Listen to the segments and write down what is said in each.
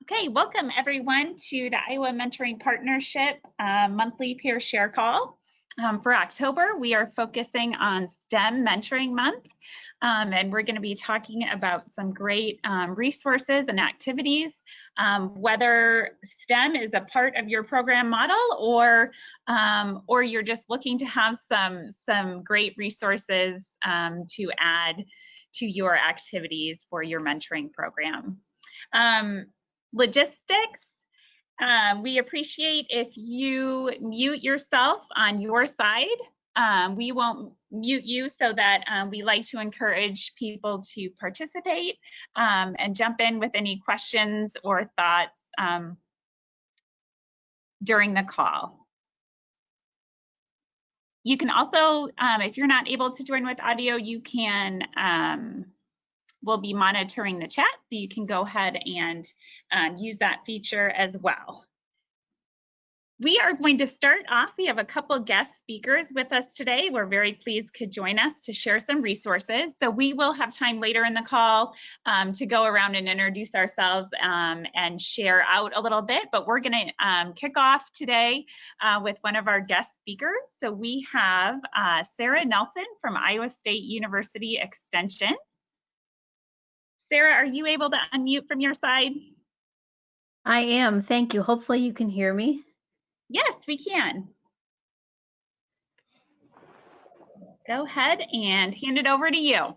Okay, welcome everyone to the Iowa Mentoring Partnership monthly peer share call. For October, we are focusing on STEM Mentoring Month, and we're going to be talking about some great resources and activities, whether STEM is a part of your program model or you're just looking to have some great resources to add to your activities for your mentoring program. Logistics, we appreciate if you mute yourself on your side. We won't mute you so that we like to encourage people to participate and jump in with any questions or thoughts during the call. You can also, if you're not able to join with audio, you can we'll be monitoring the chat, so you can go ahead and use that feature as well. We are going to start off. We have a couple guest speakers with us today. We're very pleased could join us to share some resources. So we will have time later in the call to go around and introduce ourselves and share out a little bit, but we're going to kick off today with one of our guest speakers. So we have Sarah Nelson from Iowa State University Extension. Sarah, are you able to unmute from your side? I am, thank you. Hopefully you can hear me. Yes, we can. Go ahead and hand it over to you.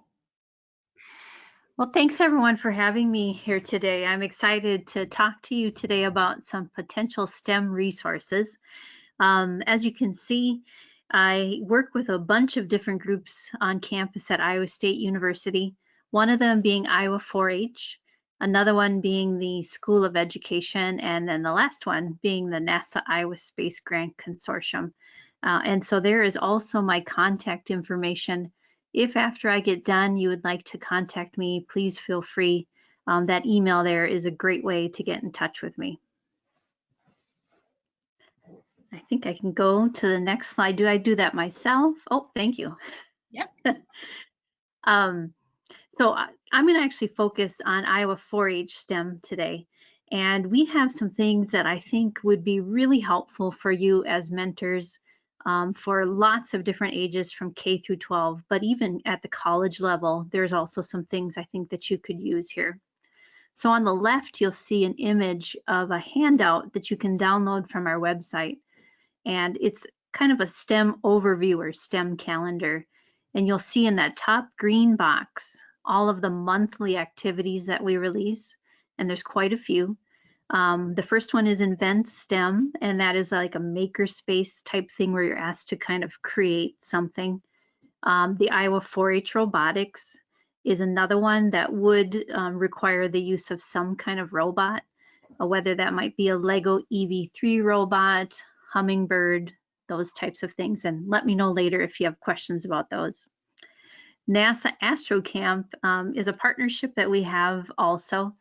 Well, thanks everyone for having me here today. I'm excited to talk to you today about some potential STEM resources. As you can see, I work with a bunch of different groups on campus at Iowa State University, one of them being Iowa 4-H, another one being the School of Education, and then the last one being the NASA Iowa Space Grant Consortium. And so there is also my contact information. If after I get done you would like to contact me, please feel free. That email there is a great way to get in touch with me. I think I can go to the next slide. Do I do that myself? Oh, thank you. Yep. So I'm going to actually focus on Iowa 4-H STEM today. And we have some things that I think would be really helpful for you as mentors for lots of different ages from K through 12, but even at the college level, there's also some things I think that you could use here. So on the left, you'll see an image of a handout that you can download from our website. And it's kind of a STEM overview or STEM calendar. And you'll see in that top green box all of the monthly activities that we release, and there's quite a few. The first one is Invent STEM, and that is like a makerspace type thing where you're asked to kind of create something. The Iowa 4-H Robotics is another one that would require the use of some kind of robot, whether that might be a Lego EV3 robot, Hummingbird, those types of things. And let me know later if you have questions about those. NASA Astro Camp is a partnership that we have also.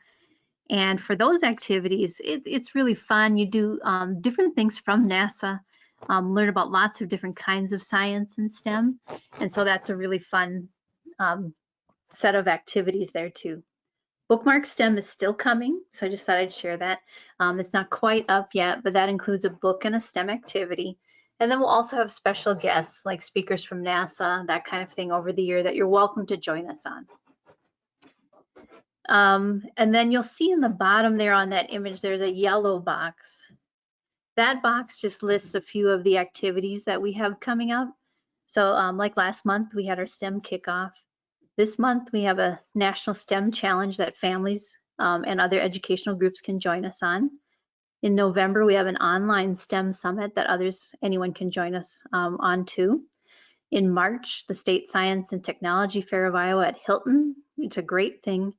And for those activities, it's really fun. You do different things from NASA, learn about lots of different kinds of science and STEM. And so that's a really fun set of activities there too. Bookmark STEM is still coming, so I just thought I'd share that. It's not quite up yet, but that includes a book and a STEM activity. And then we'll also have special guests like speakers from NASA, that kind of thing over the year that you're welcome to join us on. And then you'll see in the bottom there on that image, there's a yellow box. That box just lists a few of the activities that we have coming up. So like last month, we had our STEM kickoff. This month, we have a National STEM Challenge that families and other educational groups can join us on. In November, we have an online STEM summit that anyone can join us on too. In March, the State Science and Technology Fair of Iowa at Hilton. It's a great thing.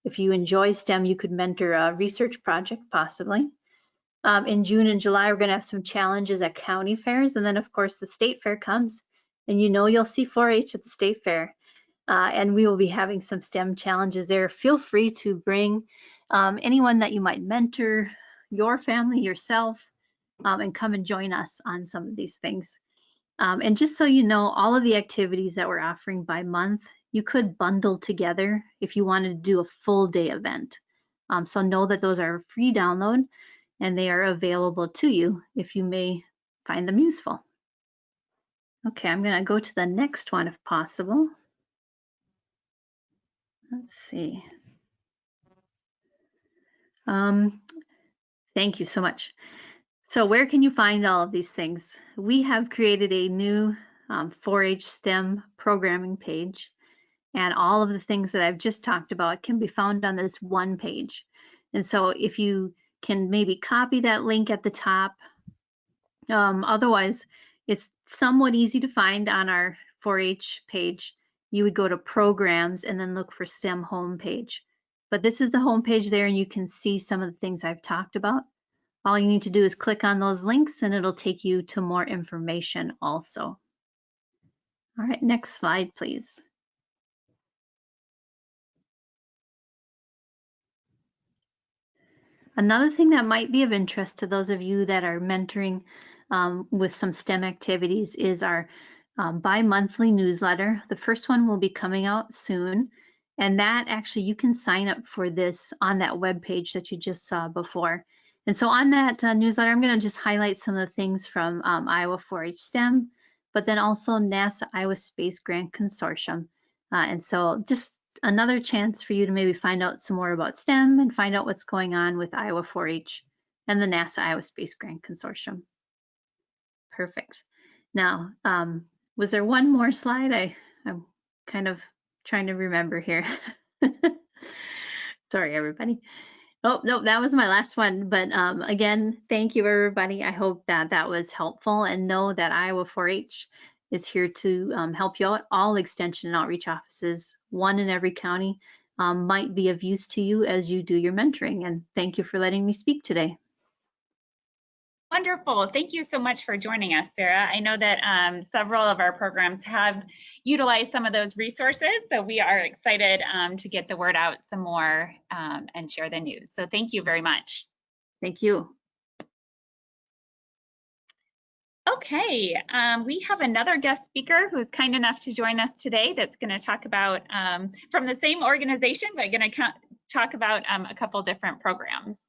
If you enjoy STEM, you could mentor a research project possibly. In June and July, we're going to have some challenges at county fairs. And then, of course, the state fair comes. And you know you'll see 4-H at the state fair. And we will be having some STEM challenges there. Feel free to bring anyone that you might mentor, your family, yourself, and come and join us on some of these things. And just so you know, all of the activities that we're offering by month, you could bundle together if you wanted to do a full day event. So know that those are a free download and they are available to you if you may find them useful. Okay, I'm going to go to the next one if possible. Let's see. Thank you so much. So where can you find all of these things? We have created a new 4-H STEM programming page, and all of the things that I've just talked about can be found on this one page. And so if you can maybe copy that link at the top, otherwise it's somewhat easy to find on our 4-H page. You would go to programs and then look for STEM homepage. But this is the homepage there, and you can see some of the things I've talked about. All you need to do is click on those links and it'll take you to more information also. All right, next slide, please. Another thing that might be of interest to those of you that are mentoring with some STEM activities is our bi-monthly newsletter. The first one will be coming out soon, and that actually you can sign up for this on that web page that you just saw before. And so on that newsletter, I'm going to just highlight some of the things from Iowa 4-H STEM, but then also NASA Iowa Space Grant Consortium. And so just another chance for you to maybe find out some more about STEM and find out what's going on with Iowa 4-H and the NASA Iowa Space Grant Consortium. Perfect. Now, was there one more slide? I'm kind of trying to remember here. Sorry, everybody. Oh, no, that was my last one. But again, thank you, everybody. I hope that that was helpful, and know that Iowa 4-H is here to help you out. All extension and outreach offices, one in every county, might be of use to you as you do your mentoring. And thank you for letting me speak today. Wonderful. Thank you so much for joining us, Sarah. I know that several of our programs have utilized some of those resources, so we are excited to get the word out some more and share the news. So thank you very much. Thank you. Okay, we have another guest speaker who's kind enough to join us today that's going to talk about, from the same organization, but going to talk about a couple different programs.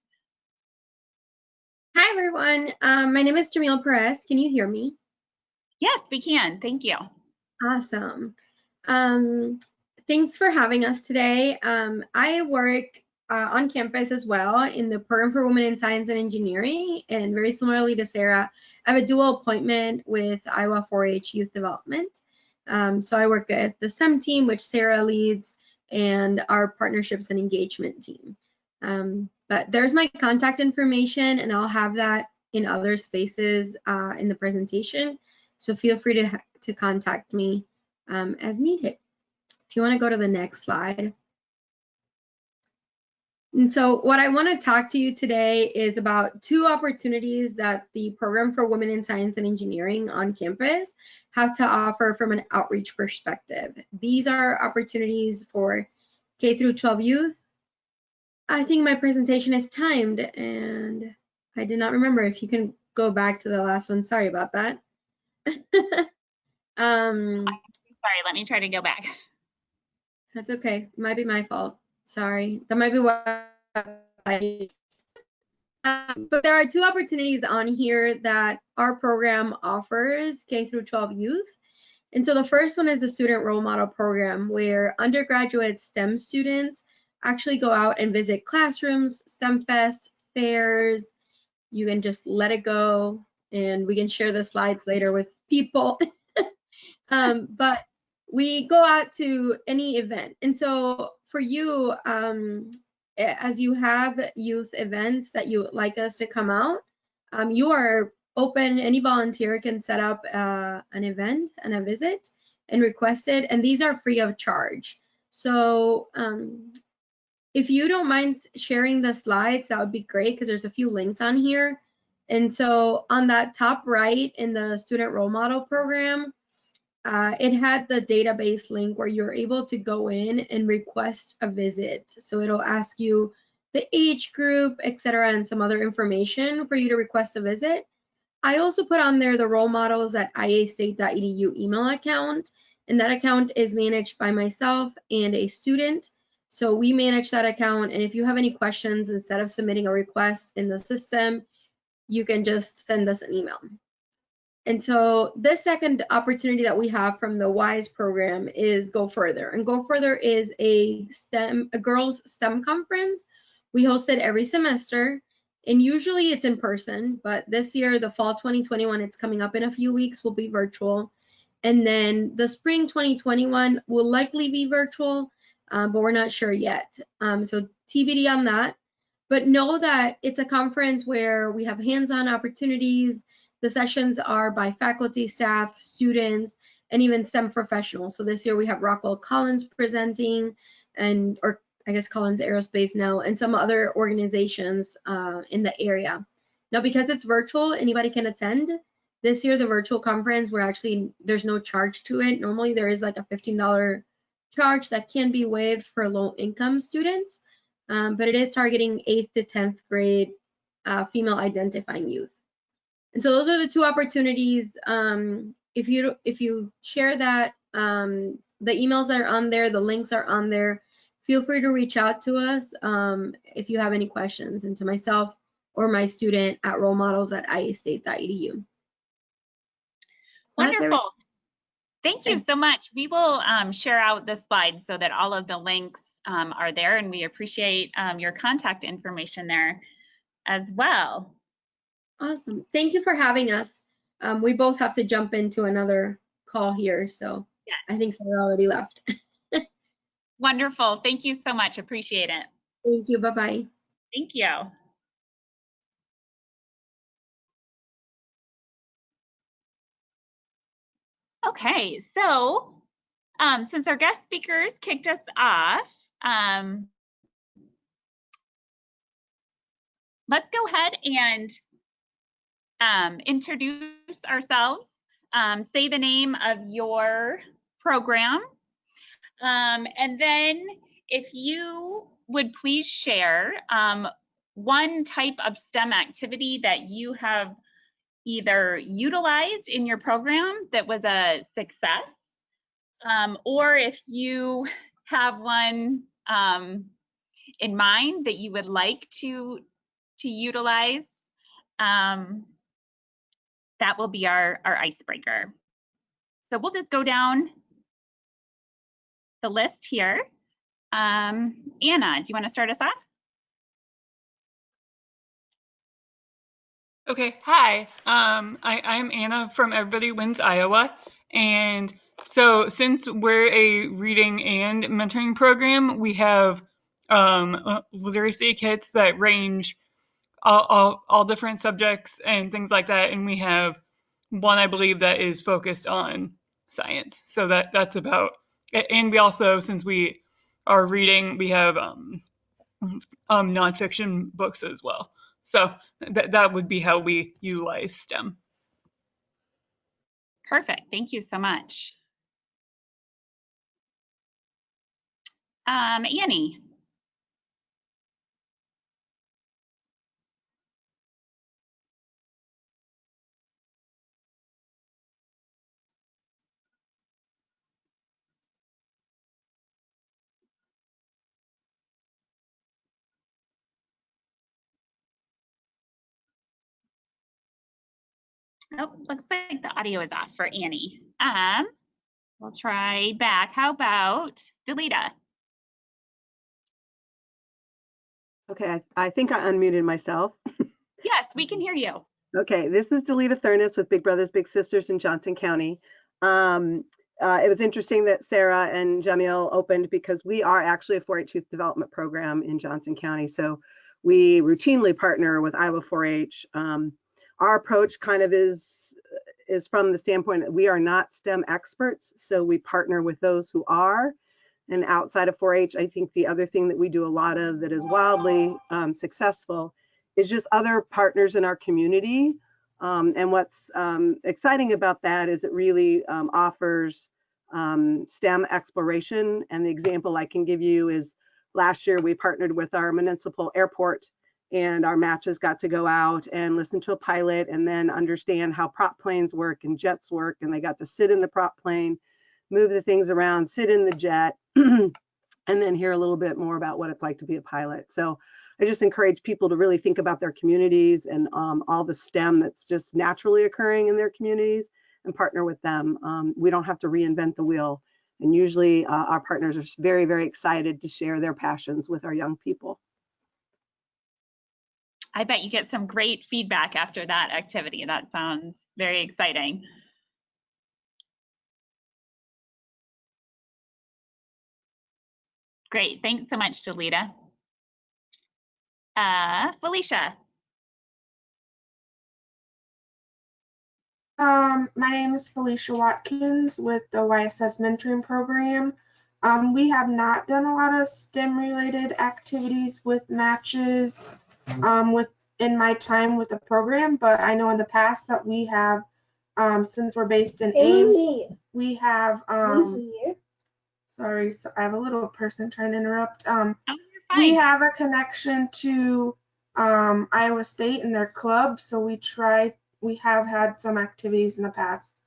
Hi, everyone. My name is Jamil Perez. Can you hear me? Yes, we can. Thank you. Awesome. Thanks for having us today. I work on campus as well in the Program for Women in Science and Engineering, and very similarly to Sarah, I have a dual appointment with Iowa 4-H Youth Development. So I work at the STEM team, which Sarah leads, and our partnerships and engagement team. But there's my contact information, and I'll have that in other spaces in the presentation. So feel free to contact me as needed. If you want to go to the next slide. And so what I want to talk to you today is about two opportunities that the Program for Women in Science and Engineering on campus have to offer from an outreach perspective. These are opportunities for K through 12 youth. I think my presentation is timed, and I did not remember. If you can go back to the last one. Sorry about that. Sorry, let me try to go back. That's okay. It might be my fault. Sorry. That might be what I used. But there are two opportunities on here that our program offers K through 12 youth. And so the first one is the Student Role Model Program, where undergraduate STEM students actually go out and visit classrooms, STEM Fest, fairs. You can just let it go, and we can share the slides later with people. But we go out to any event. And so for you, as you have youth events that you would like us to come out, you are open. Any volunteer can set up an event and a visit and request it, and these are free of charge. So if you don't mind sharing the slides, that would be great, because there's a few links on here. And so on that top right in the Student Role Model Program, it had the database link where you're able to go in and request a visit. So it'll ask you the age group, etc., and some other information for you to request a visit. I also put on there the role models at iastate.edu email account, and that account is managed by myself and a student. So we manage that account, and if you have any questions, instead of submitting a request in the system, you can just send us an email. And so this second opportunity that we have from the WISE program is Go Further. And Go Further is a girls STEM conference. We host it every semester, and usually it's in person, but this year, the fall 2021, it's coming up in a few weeks, will be virtual. And then the spring 2021 will likely be virtual, but we're not sure yet. So TBD on that. But know that it's a conference where we have hands-on opportunities. The sessions are by faculty, staff, students, and even STEM professionals. So this year we have Rockwell Collins presenting, or I guess Collins Aerospace now, and some other organizations in the area. Now, because it's virtual, anybody can attend. This year, the virtual conference, there's no charge to it. Normally there is like a $15 charge that can be waived for low-income students, but it is targeting 8th to 10th grade female identifying youth. And so those are the two opportunities. If you share that, the emails are on there, the links are on there. Feel free to reach out to us if you have any questions, and to myself or my student at rolemodels@iastate.edu. Wonderful. Thank you so much. We will share out the slides so that all of the links are there, and we appreciate your contact information there as well. Awesome. Thank you for having us. We both have to jump into another call here, so yes. I think Sarah already left. Wonderful. Thank you so much. Appreciate it. Thank you. Bye-bye. Thank you. Okay, so since our guest speakers kicked us off, let's go ahead and introduce ourselves, say the name of your program, and then if you would please share one type of STEM activity that you have either utilized in your program that was a success, or if you have one in mind that you would like to utilize, that will be our icebreaker. So we'll just go down the list here. Anna, do you want to start us off? Okay, hi. I'm Anna from Everybody Wins Iowa. And so since we're a reading and mentoring program, we have literacy kits that range all different subjects and things like that. And we have one, I believe, that is focused on science. So that's about, and we also, since we are reading, we have nonfiction books as well. So that would be how we utilize STEM. Perfect. Thank you so much. Annie. Oh, looks like the audio is off for Annie. We'll try back. How about Delita? Okay, I think I unmuted myself. Yes, we can hear you. Okay, this is Delita Thurnis with Big Brothers Big Sisters in Johnson County. It was interesting that Sarah and Jamil opened because we are actually a 4-H youth development program in Johnson County. So we routinely partner with Iowa 4-H. Our approach kind of is from the standpoint that we are not STEM experts, so we partner with those who are. And outside of 4-H, I think the other thing that we do a lot of that is wildly successful is just other partners in our community. And what's exciting about that is it really offers STEM exploration. And the example I can give you is last year we partnered with our municipal airport, and our matches got to go out and listen to a pilot and then understand how prop planes work and jets work. And they got to sit in the prop plane, move the things around, sit in the jet, and then hear a little bit more about what it's like to be a pilot. So I just encourage people to really think about their communities and all the STEM that's just naturally occurring in their communities and partner with them. We don't have to reinvent the wheel. And usually our partners are very, very excited to share their passions with our young people. I bet you get some great feedback after that activity. That sounds very exciting. Great, thanks so much, Delita. Felicia. My name is Felicia Watkins with the YSS mentoring program. We have not done a lot of STEM related activities with matches in my time with the program, but I know in the past that we have, since we're based in Ames, we have, sorry, so I have a little person trying to interrupt. We have a connection to Iowa State and their club, so we have had some activities in the past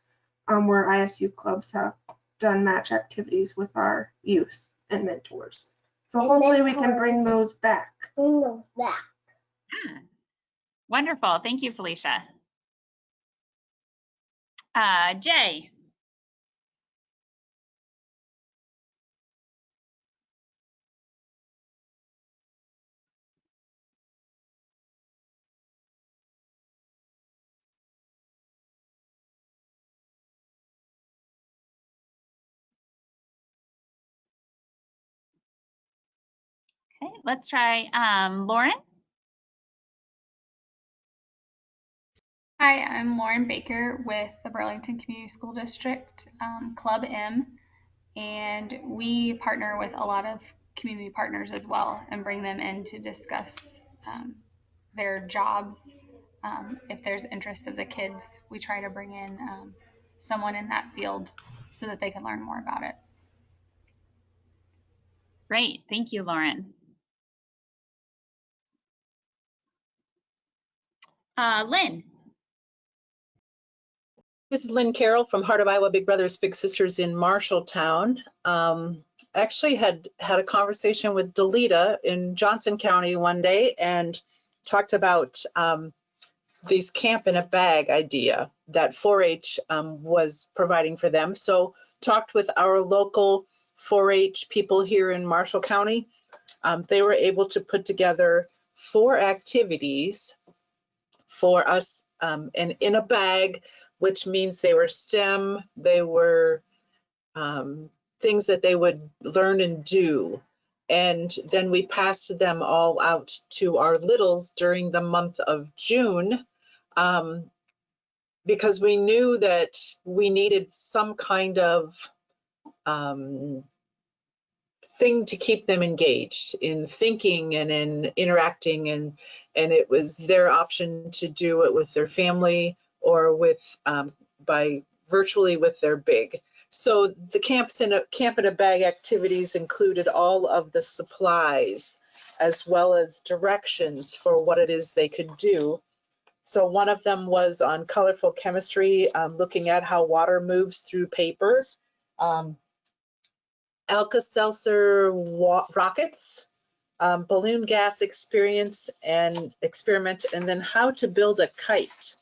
where ISU clubs have done match activities with our youth and mentors. So hopefully we can bring those back. Yeah. Wonderful. Thank you, Felicia. Jay. Okay, let's try Lauren. Hi, I'm Lauren Baker with the Burlington Community School District Club M, and we partner with a lot of community partners as well and bring them in to discuss their jobs. If there's interest of the kids, we try to bring in someone in that field so that they can learn more about it. Great, thank you, Lauren. Lynn. This is Lynn Carroll from Heart of Iowa Big Brothers Big Sisters in Marshalltown. Actually had a conversation with Delita in Johnson County one day and talked about these camp in a bag idea that 4-H was providing for them. So talked with our local 4-H people here in Marshall County. They were able to put together 4 activities for us and in a bag, which means they were STEM, they were things that they would learn and do. And then we passed them all out to our littles during the month of June because we knew that we needed some kind of thing to keep them engaged in thinking and in interacting, and it was their option to do it with their family or with by virtually with their big. So the camp in a bag activities included all of the supplies as well as directions for what it is they could do. So one of them was on colorful chemistry, looking at how water moves through paper. Alka-Seltzer rockets, balloon gas experiment, and then how to build a kite.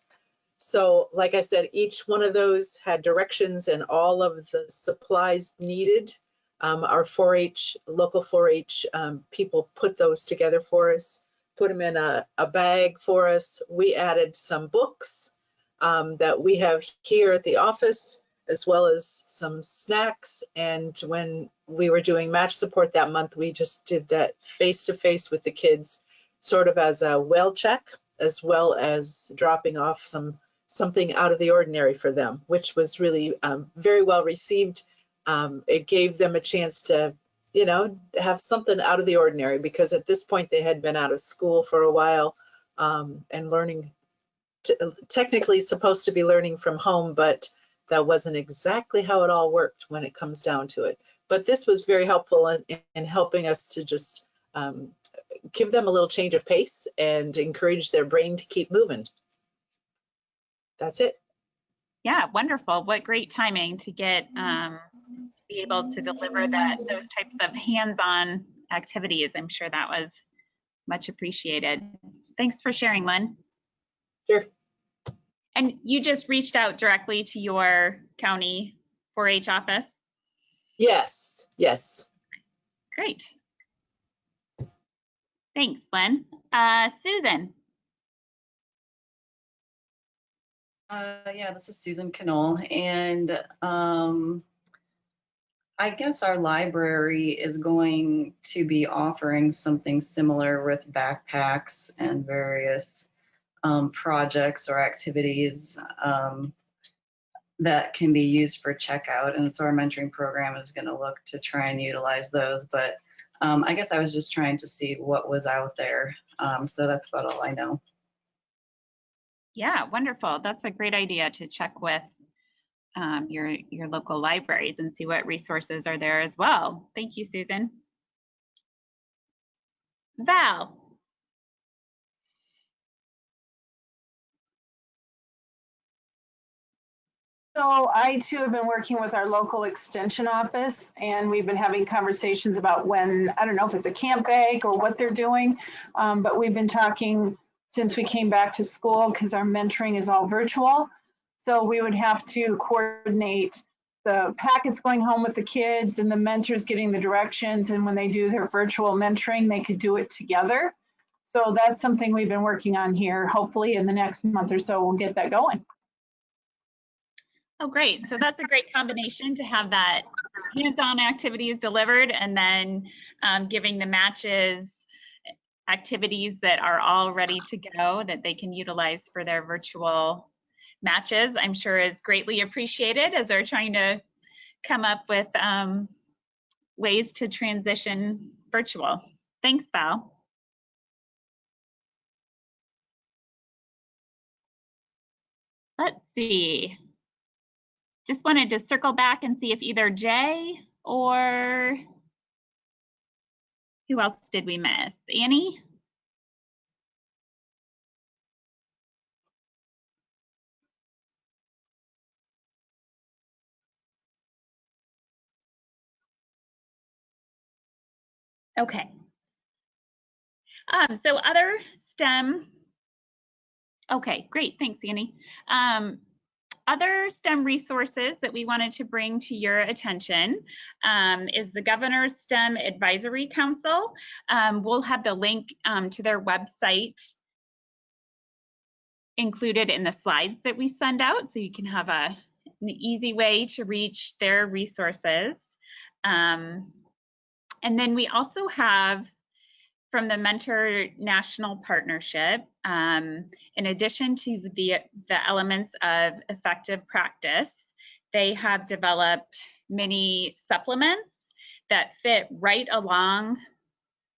So like I said, each one of those had directions and all of the supplies needed. Our 4-H, local 4-H people put those together for us, put them in a bag for us. We added some books that we have here at the office, as well as some snacks. And when we were doing match support that month, we just did that face-to-face with the kids, sort of as a well check, as well as dropping off something out of the ordinary for them, which was really very well received. It gave them a chance to, have something out of the ordinary, because at this point they had been out of school for a while and learning, technically supposed to be learning from home, but that wasn't exactly how it all worked when it comes down to it. But this was very helpful in helping us to just give them a little change of pace and encourage their brain to keep moving. That's it. Yeah, wonderful. What great timing to get be able to deliver those types of hands-on activities. I'm sure that was much appreciated. Thanks for sharing, Lynn. Sure. And you just reached out directly to your county 4-H office? Yes, yes. Great. Thanks, Lynn. Susan. Yeah, this is Susan Knoll, and I guess our library is going to be offering something similar with backpacks and various projects or activities that can be used for checkout. And so our mentoring program is going to look to try and utilize those. But I guess I was just trying to see what was out there. So that's about all I know. Yeah, wonderful. That's a great idea to check with your local libraries and see what resources are there as well. Thank you, Susan. Val. So I too have been working with our local extension office, and we've been having conversations about when, I don't know if it's a camp bag or what they're doing, but we've been talking since we came back to school because our mentoring is all virtual. So we would have to coordinate the packets going home with the kids and the mentors getting the directions, and when they do their virtual mentoring, they could do it together. So that's something we've been working on here. Hopefully in the next month or so, we'll get that going. Oh, great. So that's a great combination to have that hands-on activities delivered and then giving the matches activities that are all ready to go that they can utilize for their virtual matches, I'm sure is greatly appreciated as they're trying to come up with ways to transition virtual. Thanks, Val. Let's see. Just wanted to circle back and see if either Jay or who else did we miss? Annie? Okay. So other STEM. Okay, great. Thanks, Annie. Other STEM resources that we wanted to bring to your attention is the Governor's STEM Advisory Council. We'll have the link to their website included in the slides that we send out, so you can have an easy way to reach their resources. And then we also have from the Mentor National Partnership, in addition to the elements of effective practice, they have developed many supplements that fit right along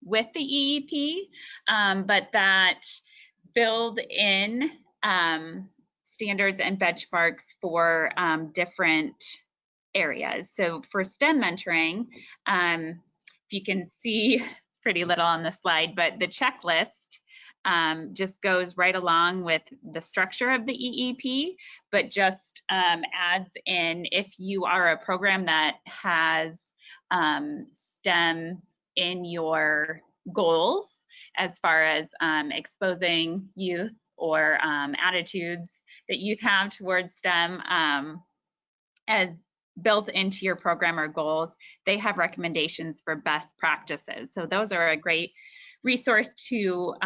with the EEP, but that build in standards and benchmarks for different areas. So for STEM mentoring, if you can see, pretty little on the slide, but the checklist just goes right along with the structure of the EEP, but just adds in if you are a program that has STEM in your goals as far as exposing youth or attitudes that youth have towards STEM as built into your program or goals, they have recommendations for best practices. So those are a great resource to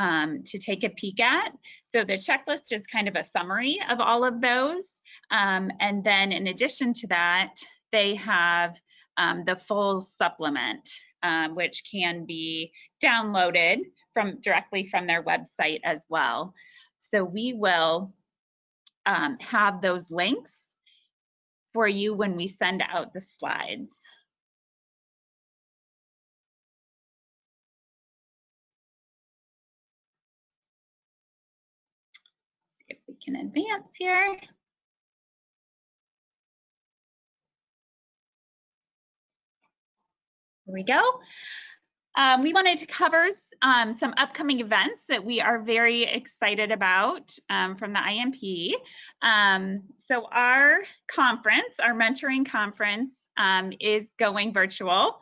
take a peek at. So the checklist is kind of a summary of all of those. And then in addition to that, they have the full supplement, which can be downloaded directly from their website as well. So we will have those links for you when we send out the slides. See if we can advance here. Here we go. We wanted to cover some upcoming events that we are very excited about from the IMP. So our conference, our mentoring conference, is going virtual,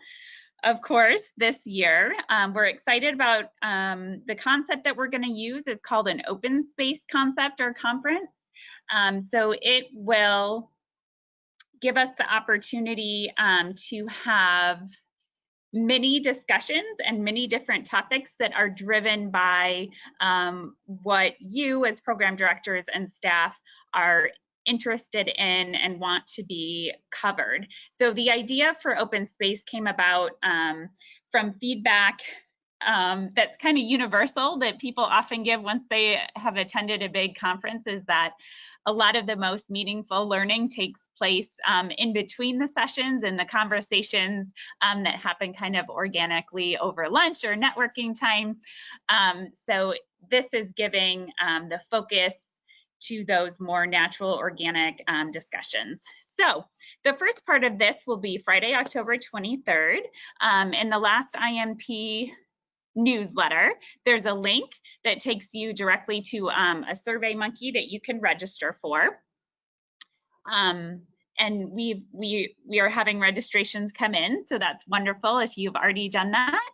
of course, this year. We're excited about the concept that we're going to use. It's called an open space concept or conference. So it will give us the opportunity to have many discussions and many different topics that are driven by what you as program directors and staff are interested in and want to be covered. So the idea for open space came about from feedback that's kind of universal that people often give once they have attended a big conference, is that a lot of the most meaningful learning takes place in between the sessions and the conversations that happen kind of organically over lunch or networking time. So this is giving the focus to those more natural, organic discussions. So the first part of this will be Friday, October 23rd. In the last IMP newsletter, there's a link that takes you directly to a SurveyMonkey that you can register for. And we are having registrations come in, so that's wonderful if you've already done that.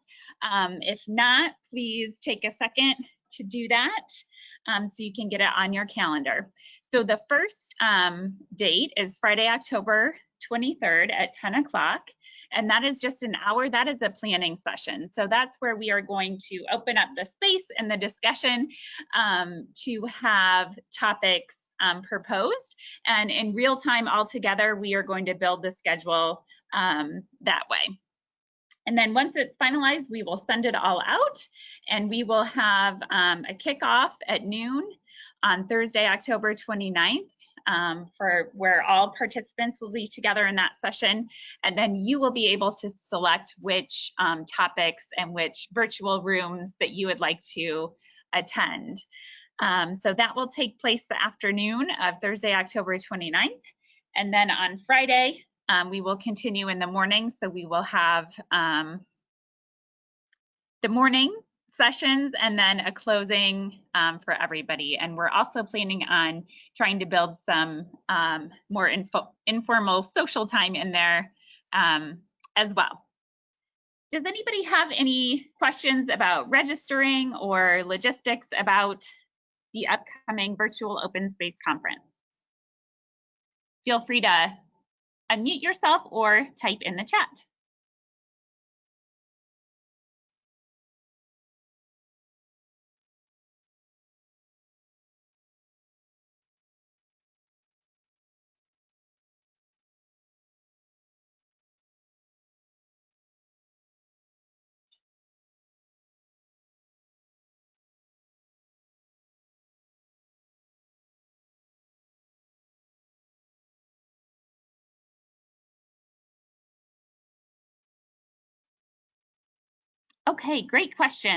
If not, please take a second to do that so you can get it on your calendar. So the first date is Friday, October 23rd at 10 o'clock. And that is just an hour. That is a planning session. So that's where we are going to open up the space and the discussion to have topics proposed. And in real time all together, we are going to build the schedule that way. And then once it's finalized, we will send it all out, and we will have a kickoff at noon on Thursday, October 29th. For where all participants will be together in that session, and then you will be able to select which topics and which virtual rooms that you would like to attend. So that will take place the afternoon of Thursday, October 29th, and then on Friday we will continue in the morning. So we will have the morning sessions and then a closing for everybody. And we're also planning on trying to build some more informal social time in there as well. Does anybody have any questions about registering or logistics about the upcoming virtual open space conference? Feel free to unmute yourself or type in the chat. Okay, great question.